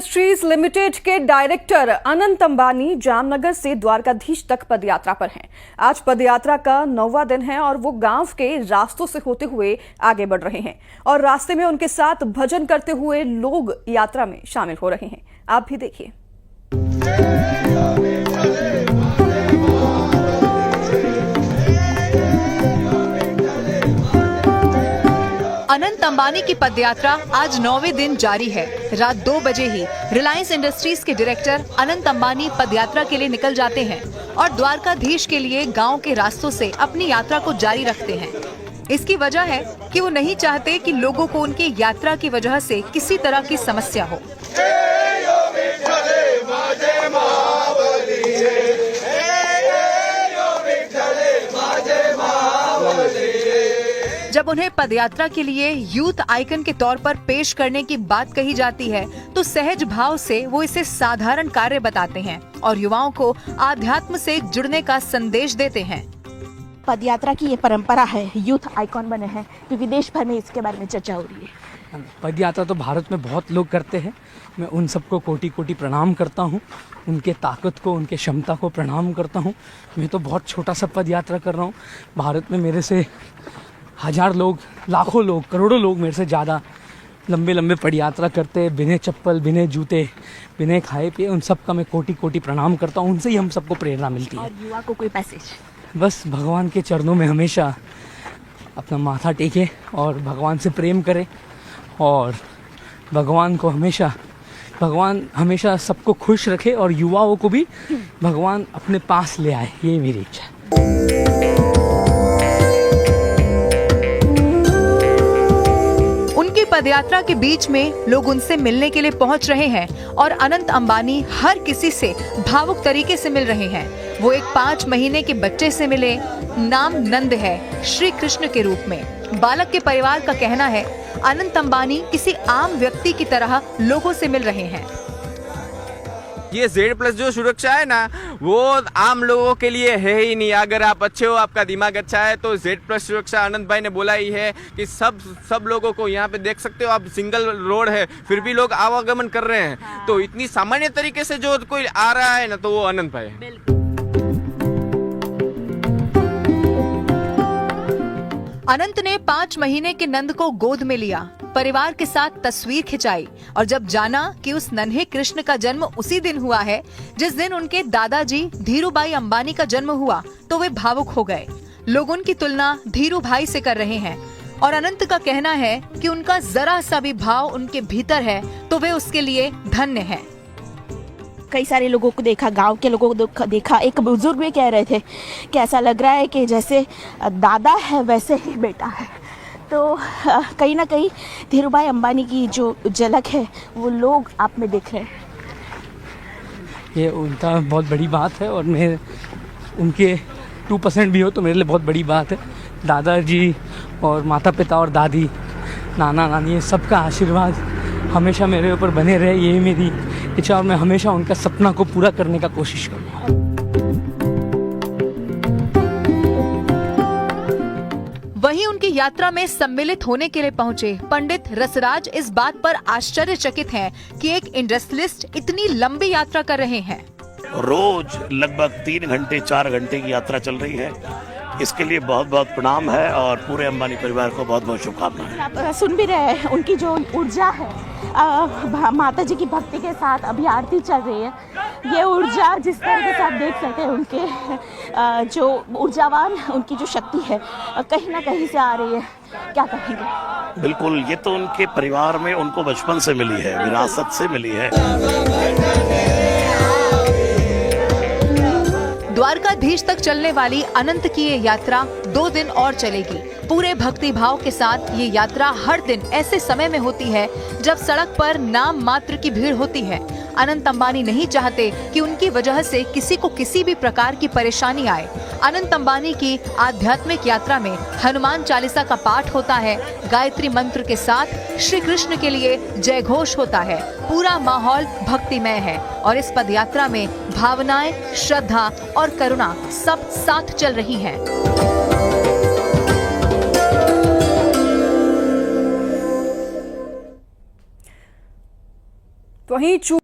Industries limited के director Anant Ambani Jamnagar से द्वारकाधीश तक पदयात्रा पर हैं। आज पदयात्रा का 9वां दिन है और वो गांव के रास्तों से होते हुए आगे बढ़ रहे हैं और रास्ते में उनके साथ भजन करते हुए लोग यात्रा में शामिल हो रहे हैं। आप भी देखिए। अनंत अंबानी की पदयात्रा आज 9वें दिन जारी है। रात 2 बजे ही रिलायंस इंडस्ट्रीज के डायरेक्टर अनंत अंबानी पदयात्रा के लिए निकल जाते हैं और द्वारकाधीश के लिए गांव के रास्तों से अपनी यात्रा को जारी रखते हैं। इसकी वजह है कि वो नहीं चाहते कि लोगों को उनकी यात्रा की वजह से किसी तरह की समस्या हो। जब उन्हें पदयात्रा के लिए यूथ आइकन के तौर पर पेश करने की बात कही जाती है तो सहज भाव से वो इसे साधारण कार्य बताते हैं और युवाओं को आध्यात्म से जुड़ने का संदेश देते हैं। पदयात्रा की ये परंपरा है, यूथ आइकॉन बने हैं क्योंकि देश भर में इसके बारे में चर्चा हो रही है। पदयात्रा तो भारत में बहुत लोग करते हैं। मैं उन सबको कोटि कोटि प्रणाम करता हूँ, उनके ताकत को, उनके क्षमता को प्रणाम करता हूँ। मैं तो बहुत छोटा सा पदयात्रा कर रहा हूँ। भारत में मेरे से 1000 लोग, लाखों लोग, करोड़ों लोग मेरे से ज़्यादा लंबे लंबे पदयात्रा करते हैं, बिना चप्पल, बिना जूते, बिना खाए पिए। उन सब का मैं कोटि कोटि प्रणाम करता हूँ। उनसे ही हम सबको प्रेरणा मिलती है। और युवा को कोई मैसेज? बस भगवान के चरणों में हमेशा अपना माथा टेके और भगवान से प्रेम करे और भगवान हमेशा सबको खुश रखे और युवाओं को भी भगवान अपने पास ले आए, यही मेरी इच्छा है। पदयात्रा के बीच में लोग उनसे मिलने के लिए पहुंच रहे हैं और अनंत अंबानी हर किसी से भावुक तरीके से मिल रहे हैं। वो एक 5 महीने के बच्चे से मिले, नाम नंद है, श्री कृष्ण के रूप में। बालक के परिवार का कहना है अनंत अंबानी किसी आम व्यक्ति की तरह लोगों से मिल रहे हैं। ये Z+ जो सुरक्षा है ना, वो आम लोगों के लिए है ही नहीं। अगर आप अच्छे हो, आपका दिमाग अच्छा है तो Z+ सुरक्षा अनंत भाई ने बोला ही है कि सब लोगों को यहाँ पे देख सकते हो आप, सिंगल रोड है फिर भी लोग आवागमन कर रहे हैं। हाँ। तो इतनी सामान्य तरीके से जो कोई आ रहा है ना, तो वो अनंत भाई है। अनंत ने 5 महीने के नंद को गोद में लिया, परिवार के साथ तस्वीर खिंचाई और जब जाना कि उस नन्हे कृष्ण का जन्म उसी दिन हुआ है जिस दिन उनके दादाजी धीरूभाई अंबानी का जन्म हुआ, तो वे भावुक हो गए। लोग उनकी तुलना धीरू भाई से कर रहे हैं और अनंत का कहना है कि उनका जरा सा भी भाव उनके भीतर है तो वे उसके लिए धन्य हैं। कई सारे लोगों को देखा, गांव के लोगों को देखा। एक बुजुर्ग भी कह रहे थे कि ऐसा लग रहा है कि जैसे दादा है वैसे ही बेटा है। तो कहीं ना कहीं धीरूभाई अंबानी की जो झलक है वो लोग आप में दिख रहे हैं। ये उनका बहुत बड़ी बात है और मैं उनके 2% भी हो तो मेरे लिए बहुत बड़ी बात है। दादाजी और माता पिता और दादी, नाना नानी, ये सबका आशीर्वाद हमेशा मेरे ऊपर बने रहे, यही मेरी इच्छा और मैं हमेशा उनका सपना को पूरा करने का कोशिश करूँगा। वहीं उनकी यात्रा में सम्मिलित होने के लिए पहुंचे पंडित रसराज इस बात पर आश्चर्यचकित हैं कि एक इंडस्ट्रियलिस्ट इतनी लंबी यात्रा कर रहे हैं। रोज लगभग 3 घंटे 4 घंटे की यात्रा चल रही है। इसके लिए बहुत बहुत प्रणाम है और पूरे अंबानी परिवार को बहुत बहुत शुभकामनाएं। आप सुन भी रहे हैं उनकी जो ऊर्जा है, माता जी की भक्ति के साथ अभी आरती चल रही है। ये ऊर्जा जिस तरह से आप देख सकते हैं, उनके जो ऊर्जावान उनकी जो शक्ति है कहीं ना कहीं से आ रही है। क्या कहेंगे? बिल्कुल, ये तो उनके परिवार में उनको बचपन से मिली है, विरासत से मिली है। द्वारकाधीश तक चलने वाली अनंत की ये यात्रा 2 दिन और चलेगी। पूरे भक्ति भाव के साथ ये यात्रा हर दिन ऐसे समय में होती है जब सड़क पर नाम मात्र की भीड़ होती है। अनंत अंबानी नहीं चाहते कि उनकी वजह से किसी को किसी भी प्रकार की परेशानी आए। अनंत अंबानी की आध्यात्मिक यात्रा में हनुमान चालीसा का पाठ होता है, गायत्री मंत्र के साथ श्री कृष्ण के लिए जय घोष होता है। पूरा माहौल भक्तिमय है और इस पदयात्रा में भावनाएं, श्रद्धा और करुणा सब साथ चल रही हैं। वहीं